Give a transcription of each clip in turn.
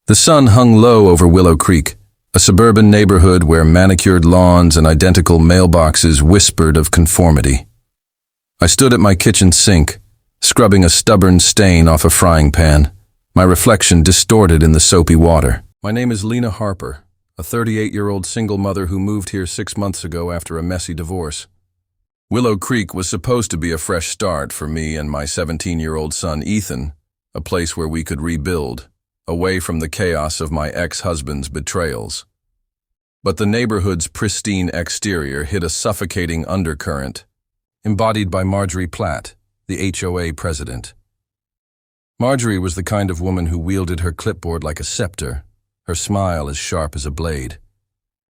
The sun hung low over Willow Creek, a suburban neighborhood where manicured lawns and identical mailboxes whispered of conformity. I stood at my kitchen sink, scrubbing a stubborn stain off a frying pan, my reflection distorted in the soapy water. My name is Lena Harper, a 38-year-old single mother who moved here 6 months ago after a messy divorce. Willow Creek was supposed to be a fresh start for me and my 17-year-old son Ethan, a place where we could rebuild, away from the chaos of my ex-husband's betrayals. But the neighborhood's pristine exterior hid a suffocating undercurrent, embodied by Marjorie Platt, the HOA president. Marjorie was the kind of woman who wielded her clipboard like a scepter, her smile as sharp as a blade.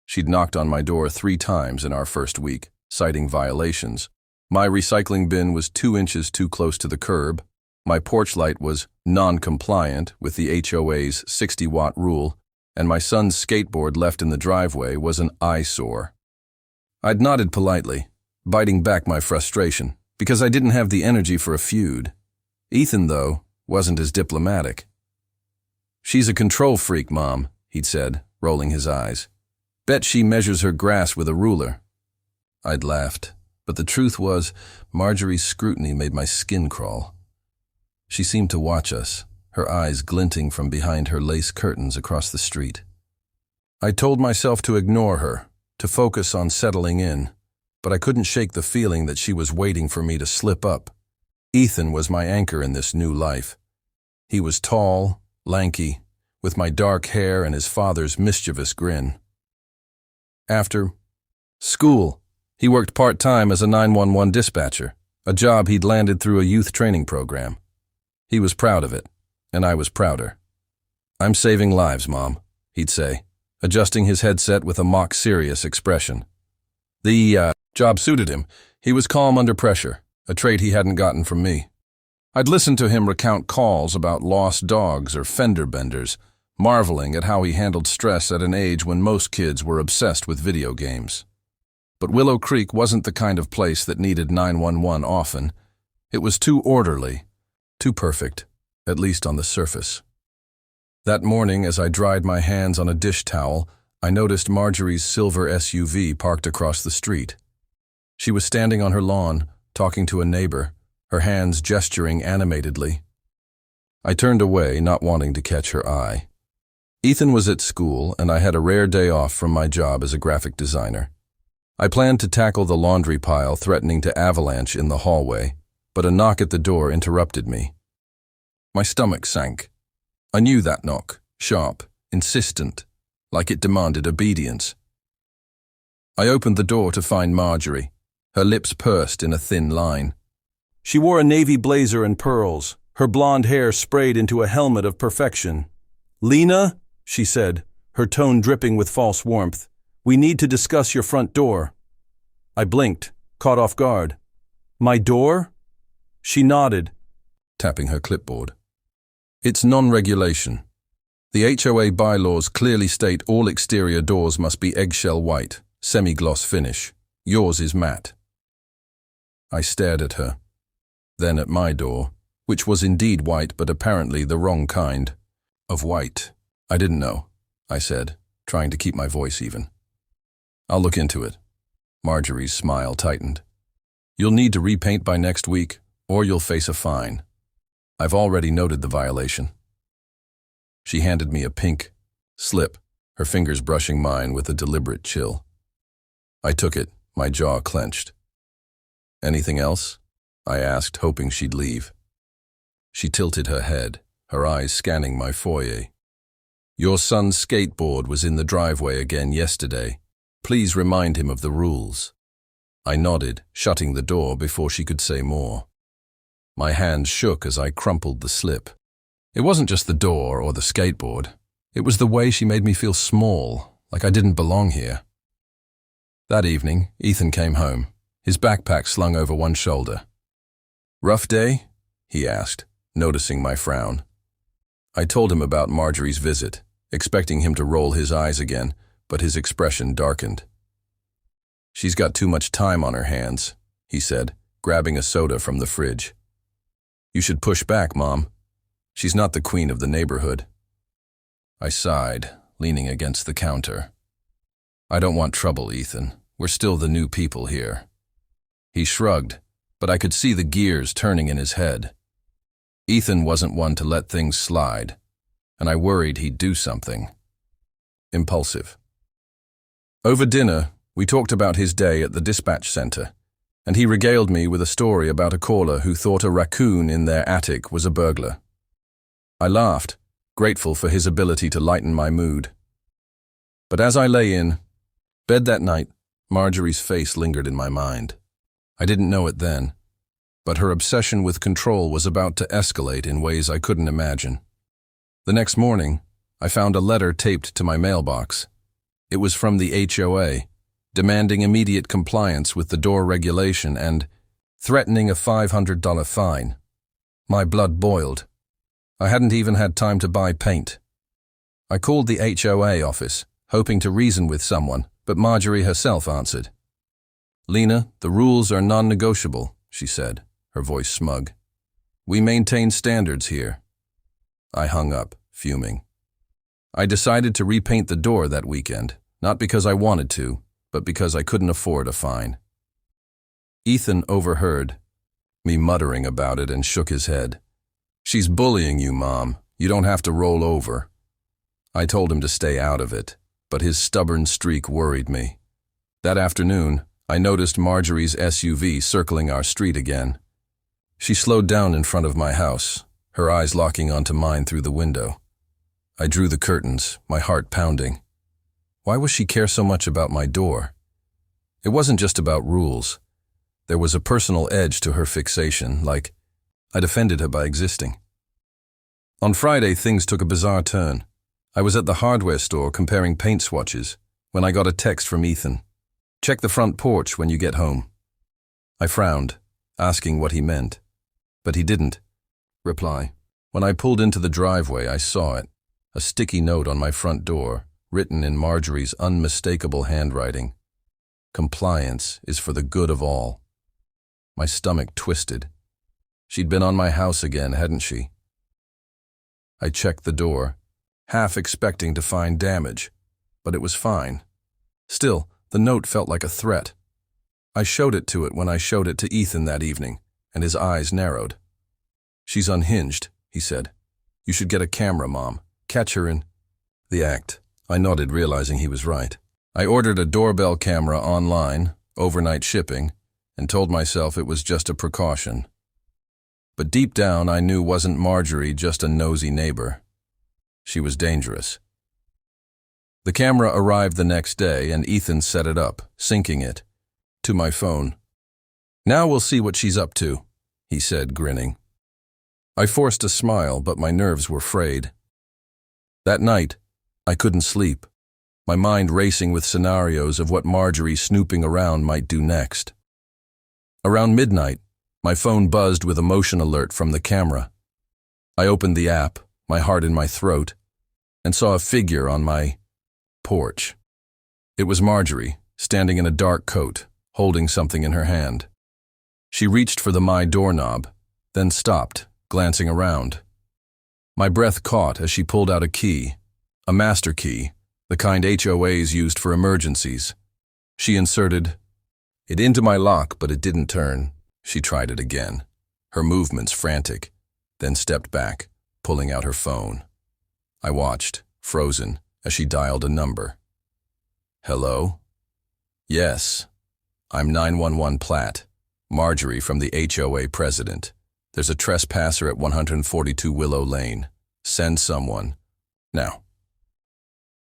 She'd knocked on my door 3 times in our first week, citing violations. My recycling bin was 2 inches too close to the curb. My porch light was non-compliant with the HOA's 60-watt rule, and my son's skateboard left in the driveway was an eyesore. I'd nodded politely, biting back my frustration, because I didn't have the energy for a feud. Ethan, though, wasn't as diplomatic. "She's a control freak, Mom," he'd said, rolling his eyes. "Bet she measures her grass with a ruler." I'd laughed, but the truth was, Marjorie's scrutiny made my skin crawl. She seemed to watch us, her eyes glinting from behind her lace curtains across the street. I told myself to ignore her, to focus on settling in, but I couldn't shake the feeling that she was waiting for me to slip up. Ethan was my anchor in this new life. He was tall, lanky, with my dark hair and his father's mischievous grin. After school, he worked part-time as a 911 dispatcher, a job he'd landed through a youth training program. He was proud of it, and I was prouder. "I'm saving lives, Mom," he'd say, adjusting his headset with a mock-serious expression. The job suited him. He was calm under pressure, a trait he hadn't gotten from me. I'd listened to him recount calls about lost dogs or fender benders, marveling at how he handled stress at an age when most kids were obsessed with video games. But Willow Creek wasn't the kind of place that needed 911 often. It was too orderly, too perfect, at least on the surface. That morning, as I dried my hands on a dish towel, I noticed Marjorie's silver SUV parked across the street. She was standing on her lawn, talking to a neighbor, her hands gesturing animatedly. I turned away, not wanting to catch her eye. Ethan was at school, and I had a rare day off from my job as a graphic designer. I planned to tackle the laundry pile threatening to avalanche in the hallway, but a knock at the door interrupted me. My stomach sank. I knew that knock, sharp, insistent, like it demanded obedience. I opened the door to find Marjorie, her lips pursed in a thin line. She wore a navy blazer and pearls, her blonde hair sprayed into a helmet of perfection. "Lena," she said, her tone dripping with false warmth, "we need to discuss your front door." I blinked, caught off guard. "My door?" She nodded, tapping her clipboard. "It's non-regulation. The HOA bylaws clearly state all exterior doors must be eggshell white, semi-gloss finish. Yours is matte." I stared at her, then at my door, which was indeed white but apparently the wrong kind of white. "I didn't know," I said, trying to keep my voice even. "I'll look into it." Marjorie's smile tightened. "You'll need to repaint by next week, or you'll face a fine. I've already noted the violation." She handed me a pink slip, her fingers brushing mine with a deliberate chill. I took it, my jaw clenched. "Anything else?" I asked, hoping she'd leave. She tilted her head, her eyes scanning my foyer. "Your son's skateboard was in the driveway again yesterday. Please remind him of the rules." I nodded, shutting the door before she could say more. My hands shook as I crumpled the slip. It wasn't just the door or the skateboard. It was the way she made me feel small, like I didn't belong here. That evening, Ethan came home, his backpack slung over one shoulder. "Rough day?" he asked, noticing my frown. I told him about Marjorie's visit, expecting him to roll his eyes again, but his expression darkened. "She's got too much time on her hands," he said, grabbing a soda from the fridge. "You should push back, Mom. She's not the queen of the neighborhood." I sighed, leaning against the counter. I don't want trouble, Ethan. We're still the new people here. He shrugged, but I could see the gears turning in his head. Ethan wasn't one to let things slide, and I worried he'd do something. Impulsive. Over dinner, we talked about his day at the dispatch center, and he regaled me with a story about a caller who thought a raccoon in their attic was a burglar. I laughed, grateful for his ability to lighten my mood. But as I lay in bed that night, Marjorie's face lingered in my mind. I didn't know it then, but her obsession with control was about to escalate in ways I couldn't imagine. The next morning, I found a letter taped to my mailbox. It was from the HOA, demanding immediate compliance with the door regulation and threatening a $500 fine. My blood boiled. I hadn't even had time to buy paint. I called the HOA office, hoping to reason with someone, but Marjorie herself answered. "Lena, the rules are non-negotiable," she said, her voice smug. "We maintain standards here." I hung up, fuming. I decided to repaint the door that weekend, not because I wanted to, but because I couldn't afford a fine. Ethan overheard me muttering about it and shook his head. "She's bullying you, Mom. You don't have to roll over." I told him to stay out of it, but his stubborn streak worried me. That afternoon, I noticed Marjorie's SUV circling our street again. She slowed down in front of my house, her eyes locking onto mine through the window. I drew the curtains, my heart pounding. Why was she care so much about my door? It wasn't just about rules. There was a personal edge to her fixation, like I'd offended her by existing. On Friday, things took a bizarre turn. I was at the hardware store comparing paint swatches when I got a text from Ethan. "Check the front porch when you get home." I frowned, asking what he meant, but he didn't reply. When I pulled into the driveway, I saw it, a sticky note on my front door, written in Marjorie's unmistakable handwriting. "Compliance is for the good of all." My stomach twisted. She'd been on my house again, hadn't she? I checked the door, half expecting to find damage, but it was fine. Still, the note felt like a threat. I showed it to it when I showed it to Ethan that evening, and his eyes narrowed. "She's unhinged," he said. "You should get a camera, Mom. Catch her in the act." I nodded, realizing he was right. I ordered a doorbell camera online, overnight shipping, and told myself it was just a precaution. But deep down, I knew wasn't Marjorie just a nosy neighbor. She was dangerous. The camera arrived the next day, and Ethan set it up, syncing it to my phone. "Now we'll see what she's up to," he said, grinning. I forced a smile, but my nerves were frayed. That night, I couldn't sleep, my mind racing with scenarios of what Marjorie snooping around might do next. Around midnight, my phone buzzed with a motion alert from the camera. I opened the app, my heart in my throat, and saw a figure on my porch. It was Marjorie, standing in a dark coat, holding something in her hand. She reached for the My doorknob, then stopped, glancing around. My breath caught as she pulled out a key, a master key, the kind HOAs used for emergencies. She inserted it into my lock, but it didn't turn. She tried it again, her movements frantic, then stepped back, pulling out her phone. I watched, frozen, as she dialed a number. "Hello?" "Yes. I'm 911 Platt, Marjorie from the HOA president. There's a trespasser at 142 Willow Lane. Send someone. Now."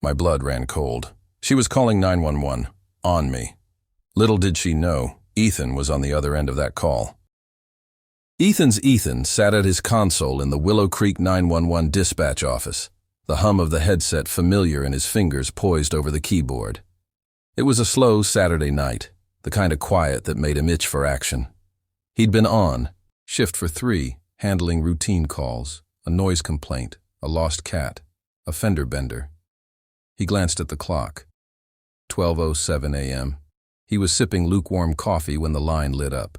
My blood ran cold. She was calling 911 on me. Little did she know, Ethan was on the other end of that call. Ethan sat at his console in the Willow Creek 911 dispatch office, the hum of the headset familiar in his fingers poised over the keyboard. It was a slow Saturday night, the kind of quiet that made him itch for action. He'd been on, shift for 3, handling routine calls, a noise complaint, a lost cat, a fender bender. He glanced at the clock. 12:07 a.m. He was sipping lukewarm coffee when the line lit up.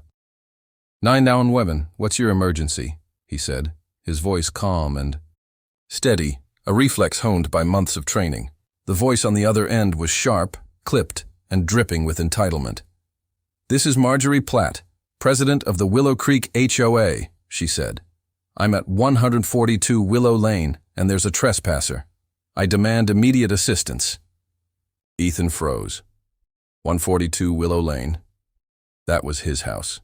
911, what's your emergency?" he said, his voice calm and steady, a reflex honed by months of training. The voice on the other end was sharp, clipped, and dripping with entitlement. "This is Marjorie Platt, president of the Willow Creek HOA," she said. "I'm at 142 Willow Lane, and there's a trespasser. I demand immediate assistance." Ethan froze. 142 Willow Lane. That was his house.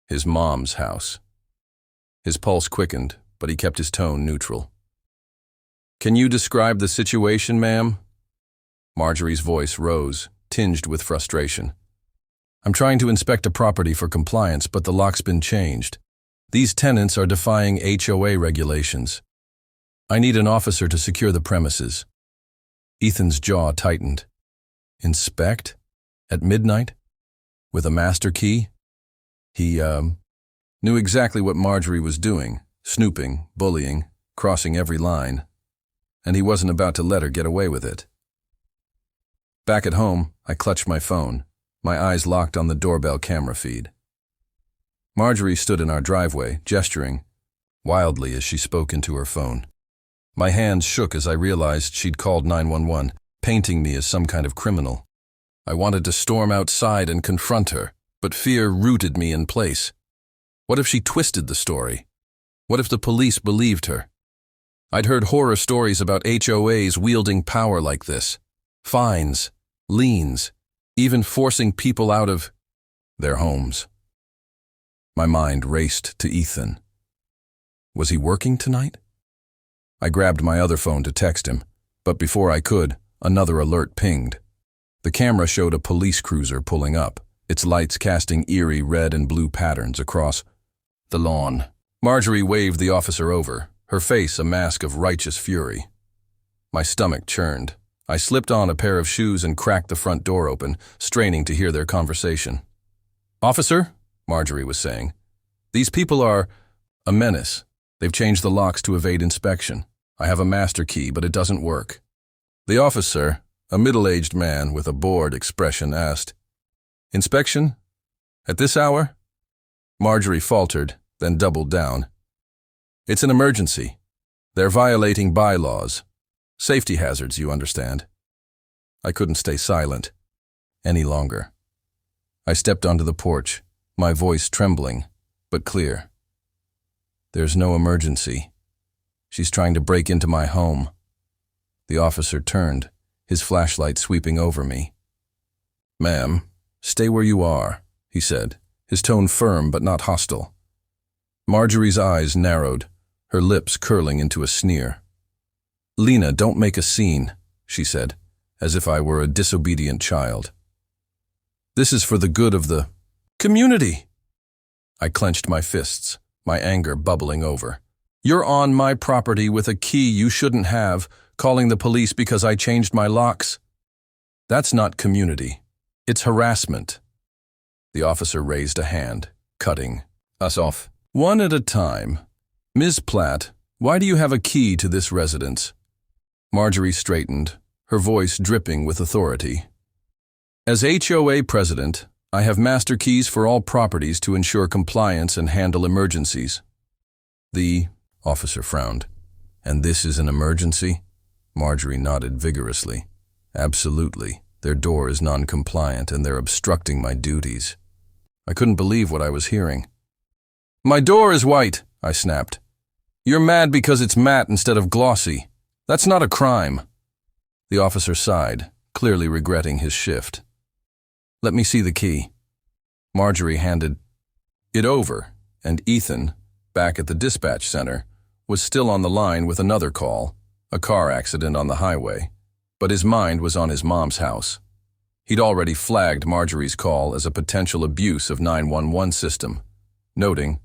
His mom's house. His pulse quickened, but he kept his tone neutral. "Can you describe the situation, ma'am?" Marjorie's voice rose, tinged with frustration. "I'm trying to inspect a property for compliance, but the lock's been changed. These tenants are defying HOA regulations. I need an officer to secure the premises." Ethan's jaw tightened. Inspect? At midnight? With a master key? He, knew exactly what Marjorie was doing, snooping, bullying, crossing every line. And he wasn't about to let her get away with it. Back at home, I clutched my phone, my eyes locked on the doorbell camera feed. Marjorie stood in our driveway, gesturing wildly as she spoke into her phone. My hands shook as I realized she'd called 911, painting me as some kind of criminal. I wanted to storm outside and confront her, but fear rooted me in place. What if she twisted the story? What if the police believed her? I'd heard horror stories about HOAs wielding power like this. Fines, liens, even forcing people out of their homes. My mind raced to Ethan. Was he working tonight? I grabbed my other phone to text him, but before I could, another alert pinged. The camera showed a police cruiser pulling up, its lights casting eerie red and blue patterns across the lawn. Marjorie waved the officer over, her face a mask of righteous fury. My stomach churned. I slipped on a pair of shoes and cracked the front door open, straining to hear their conversation. "Officer," Marjorie was saying, "these people are a menace. They've changed the locks to evade inspection. I have a master key, but it doesn't work." The officer, a middle-aged man with a bored expression, asked, "Inspection? At this hour?" Marjorie faltered, then doubled down. "It's an emergency. They're violating bylaws. Safety hazards, you understand." I couldn't stay silent any longer. I stepped onto the porch, my voice trembling, but clear. "There's no emergency. She's trying to break into my home." The officer turned, his flashlight sweeping over me. "Ma'am, stay where you are," he said, his tone firm but not hostile. Marjorie's eyes narrowed, her lips curling into a sneer. "Lena, don't make a scene," she said, as if I were a disobedient child. "This is for the good of the community." I clenched my fists, my anger bubbling over. "You're on my property with a key you shouldn't have, calling the police because I changed my locks. That's not community. It's harassment." The officer raised a hand, cutting us off. "One at a time. Ms. Platt, why do you have a key to this residence?" Marjorie straightened, her voice dripping with authority. "As HOA president, I have master keys for all properties to ensure compliance and handle emergencies." The officer frowned. "And this is an emergency?" Marjorie nodded vigorously. "Absolutely. Their door is non-compliant and they're obstructing my duties." I couldn't believe what I was hearing. "My door is white," I snapped. "You're mad because it's matte instead of glossy. That's not a crime." The officer sighed, clearly regretting his shift. "Let me see the key." Marjorie handed it over, and Ethan, back at the dispatch center, was still on the line with another call, a car accident on the highway, but his mind was on his mom's house. He'd already flagged Marjorie's call as a potential abuse of 911 system, noting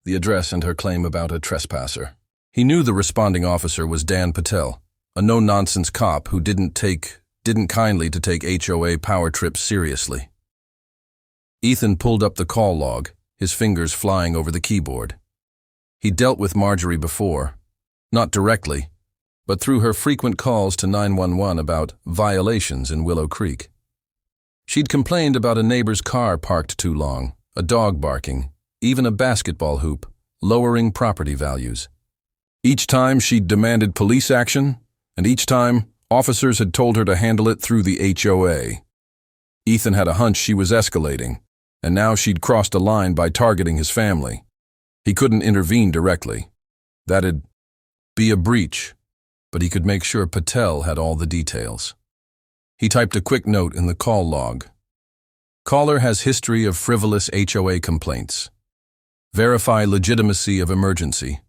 the address and her claim about a trespasser. He knew the responding officer was Dan Patel, a no-nonsense cop who didn't kindly to take HOA power trips seriously. Ethan pulled up the call log, his fingers flying over the keyboard. He'd dealt with Marjorie before, not directly, but through her frequent calls to 911 about violations in Willow Creek. She'd complained about a neighbor's car parked too long, a dog barking, even a basketball hoop, lowering property values. Each time she'd demanded police action, and each time officers had told her to handle it through the HOA. Ethan had a hunch she was escalating, and now she'd crossed a line by targeting his family. He couldn't intervene directly. That'd be a breach, but he could make sure Patel had all the details. He typed a quick note in the call log. Caller has history of frivolous HOA complaints. Verify legitimacy of emergency.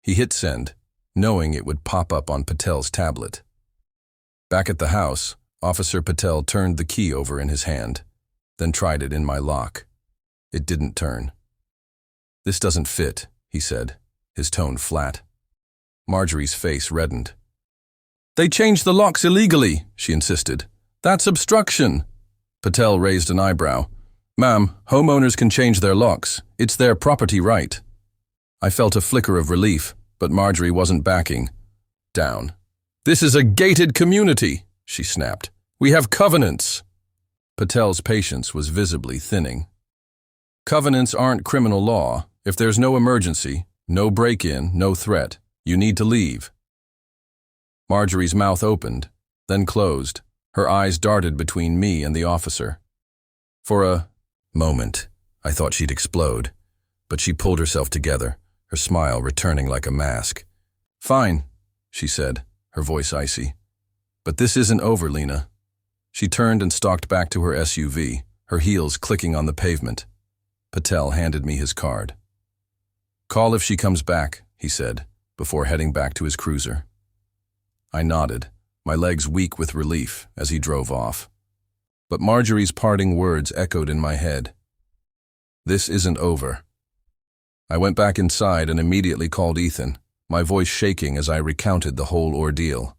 He hit send, knowing it would pop up on Patel's tablet. Back at the house, Officer Patel turned the key over in his hand, then tried it in my lock. It didn't turn. "This doesn't fit," he said, his tone flat. Marjorie's face reddened. "They changed the locks illegally," she insisted. "That's obstruction." Patel raised an eyebrow. "Ma'am, homeowners can change their locks. It's their property right." I felt a flicker of relief, but Marjorie wasn't backing down. "This is a gated community," she snapped. "We have covenants." Patel's patience was visibly thinning. "Covenants aren't criminal law. If there's no emergency, no break-in, no threat, you need to leave." Marjorie's mouth opened, then closed. Her eyes darted between me and the officer. For a moment, I thought she'd explode, but she pulled herself together, her smile returning like a mask. "Fine," she said, her voice icy. "But this isn't over, Lena." She turned and stalked back to her SUV, her heels clicking on the pavement. Patel handed me his card. "Call if she comes back," he said, before heading back to his cruiser. I nodded, my legs weak with relief, as he drove off. But Marjorie's parting words echoed in my head. "This isn't over." I went back inside and immediately called Ethan, my voice shaking as I recounted the whole ordeal.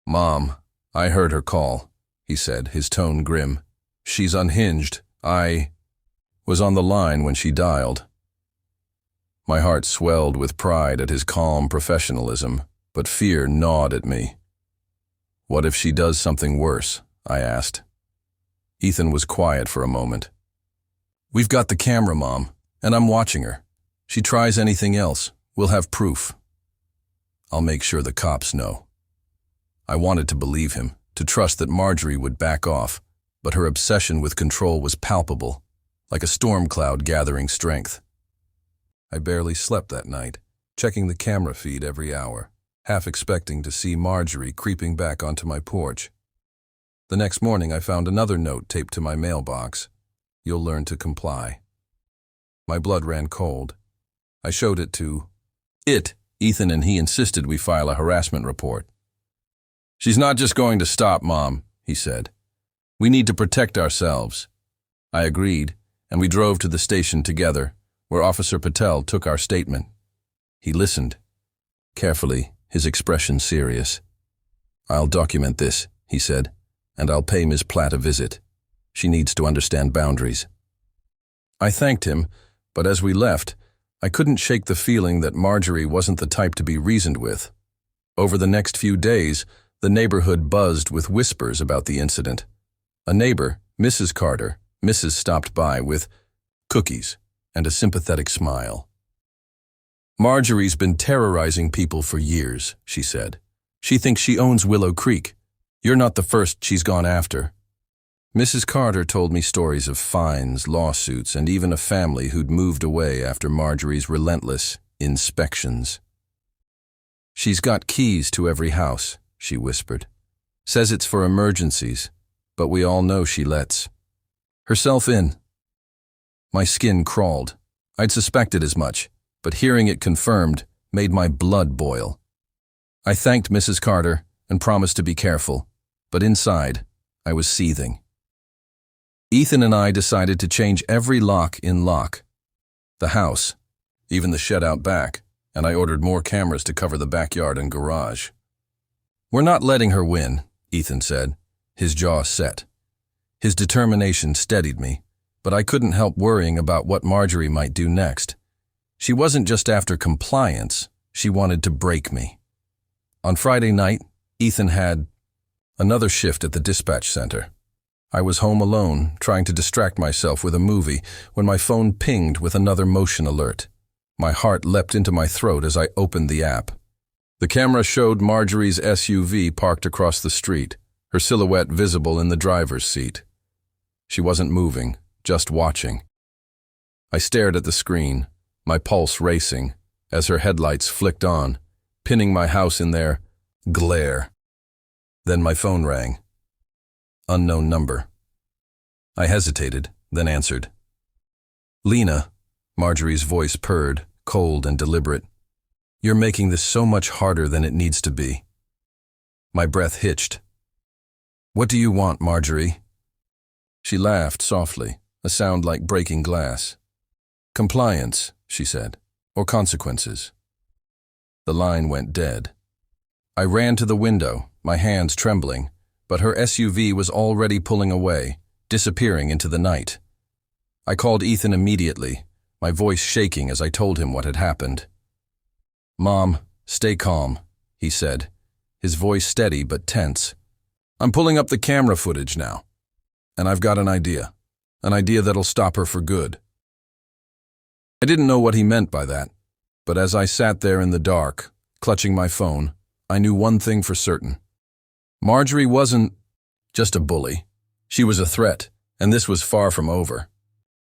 "Mom, I heard her call," he said, his tone grim. "She's unhinged. I was on the line when she dialed." My heart swelled with pride at his calm professionalism, but fear gnawed at me. "What if she does something worse?" I asked. Ethan was quiet for a moment. "We've got the camera, Mom, and I'm watching her. She tries anything else, we'll have proof." "I'll make sure the cops know." I wanted to believe him, to trust that Marjorie would back off, but her obsession with control was palpable, like a storm cloud gathering strength. I barely slept that night, checking the camera feed every hour, half expecting to see Marjorie creeping back onto my porch. The next morning I found another note taped to my mailbox. "You'll learn to comply." My blood ran cold. I showed it to Ethan, and he insisted we file a harassment report. "She's not just going to stop, Mom," he said. "We need to protect ourselves." I agreed, and we drove to the station together, where Officer Patel took our statement. He listened, carefully, his expression serious. "I'll document this," he said, "and I'll pay Ms. Platt a visit. She needs to understand boundaries." I thanked him, but as we left, I couldn't shake the feeling that Marjorie wasn't the type to be reasoned with. Over the next few days, the neighborhood buzzed with whispers about the incident. A neighbor, Mrs. Carter, stopped by with cookies and a sympathetic smile. "Marjorie's been terrorizing people for years," she said. "She thinks she owns Willow Creek. You're not the first she's gone after." Mrs. Carter told me stories of fines, lawsuits, and even a family who'd moved away after Marjorie's relentless inspections. "She's got keys to every house," she whispered. "Says it's for emergencies, but we all know she lets herself in." My skin crawled. I'd suspected as much, but hearing it confirmed made my blood boil. I thanked Mrs. Carter and promised to be careful, but inside, I was seething. Ethan and I decided to change every lock in lock. The house, even the shed out back, and I ordered more cameras to cover the backyard and garage. "We're not letting her win," Ethan said, his jaw set. His determination steadied me, but I couldn't help worrying about what Marjorie might do next. She wasn't just after compliance, she wanted to break me. On Friday night, Ethan had another shift at the dispatch center. I was home alone, trying to distract myself with a movie, when my phone pinged with another motion alert. My heart leapt into my throat as I opened the app. The camera showed Marjorie's SUV parked across the street, her silhouette visible in the driver's seat. She wasn't moving, just watching. I stared at the screen, my pulse racing, as her headlights flicked on, pinning my house in their glare. Then my phone rang. Unknown number. I hesitated, then answered. "Lena," Marjorie's voice purred, cold and deliberate. "You're making this so much harder than it needs to be." My breath hitched. "What do you want, Marjorie?" She laughed softly, a sound like breaking glass. "Compliance," she said, "or consequences." The line went dead. I ran to the window, my hands trembling, but her SUV was already pulling away, disappearing into the night. I called Ethan immediately, my voice shaking as I told him what had happened. "Mom, stay calm," he said, his voice steady but tense. "I'm pulling up the camera footage now, and I've got an idea that'll stop her for good." I didn't know what he meant by that, but as I sat there in the dark, clutching my phone, I knew one thing for certain. Marjorie wasn't just a bully. She was a threat, and this was far from over.